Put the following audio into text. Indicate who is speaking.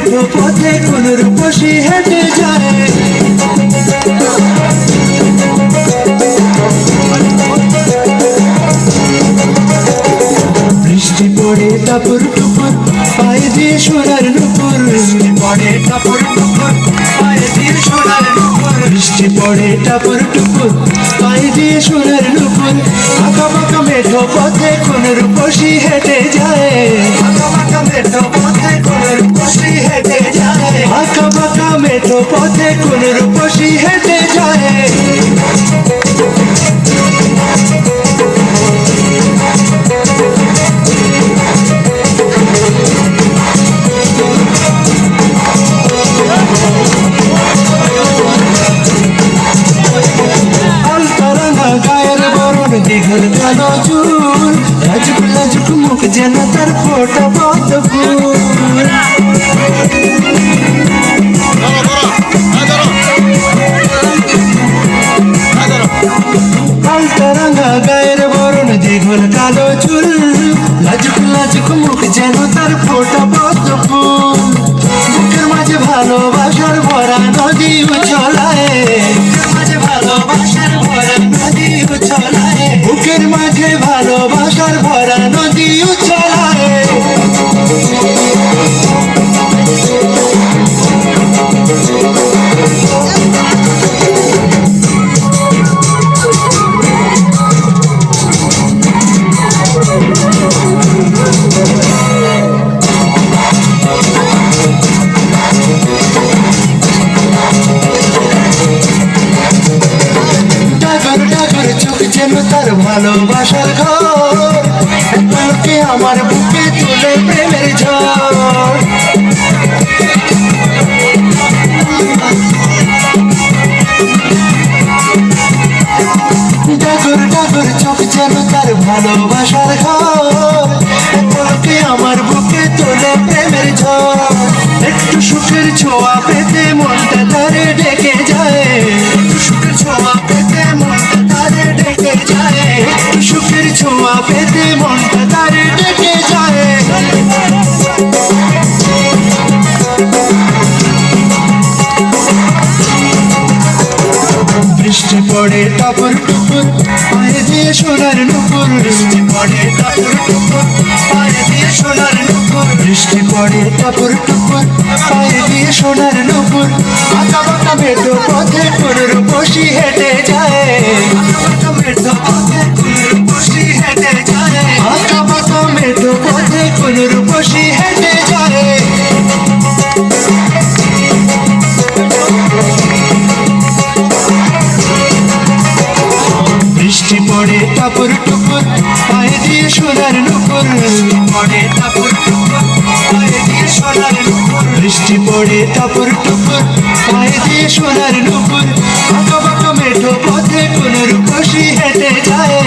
Speaker 1: মেঠো পথে কোন রূপসী হেঁটে যায়। বৃষ্টি পড়ে টাপুর টুপুর পায়ে দিয়ে সোনার নুপুর। বৃষ্টি পড়ে টাপুর টুপুর পায়ে দিয়ে সোনার নুপুর। বৃষ্টি পড়ে টাপুর টুপুর পায়ে দিয়ে সোনার নুপুর। আঁকা বাঁকা মেঠো পথে কোন রূপসী হেঁটে যায়। আঁকা বাঁকা মেঠো পথে কোন রূপসী হেঁটে যায়। আঁকা বাঁকা মেঠো পথে কোন রূপসী হেঁটে যায়। দীঘল কালো চুল, লাজুক লাজুক মুখ যেন তার ফোটা পদ্ম ফুল। আলতা রাঙা গায়ের বরণ, দীঘল কালো চুল, লাজুক লাজুক মুখ যেন তার ফোটা পদ্ম ফুল। বুকের মাঝে ভালোবাসার ভরা নদী উছলায়। ভালোবাসার ভরা নদী উছলায়। বুকের মাঝে ভালোবাসার ভরা নদী উছলায়। যেন তার ভালোবাসার ঘর, একবারকে আমার বুকে তুলে প্রেমের ঝড়। ডাগর ডাগর চোখ যেন তার ভালোবাসার ঘর, একবারকে আমার বুকে তুলে প্রেমের ঝড়। একটু সুখের ছোঁয়া পেতে মনটা তারে ডেকে যায়। একটু সুখের ছোঁয়া পেতে মনটা তারে ডেকে যায়। একটু সুখের ছোঁয়া পেতে মনটা তারে ডেকে যায়। বৃষ্টি পড়ে টাপুর টুপুর পায়ে দিয়ে সোনার নুপুর। বৃষ্টি পড়ে টাপুর টুপুর পায়ে দিয়ে সোনার নুপুর। বৃষ্টি পড়ে টাপুর টুপুর পায়ে দিয়ে সোনার নুপুর। আঁকা বাঁকা মেঠো পথে কোন রূপসী হেঁটে যায়। আঁকা বাঁকা মেঠো পথে কোন রূপসী হেঁটে যায়। আঁকা বাঁকা মেঠো পথে কোন রূপসী হেঁটে যায়। বৃষ্টি পড়ে টাপুর টুপুর পায়ে দিয়ে সোনার নুপুর। পড়ে টাপুর টুপুর পায়ে দিয়ে সোনার নুপুর। বৃষ্টি পড়ে টাপুর টুপুর পায়ে দিয়ে সোনার নুপুর। আঁকা বাঁকা মেঠো পথে কোন রূপসী হেঁটে যায়।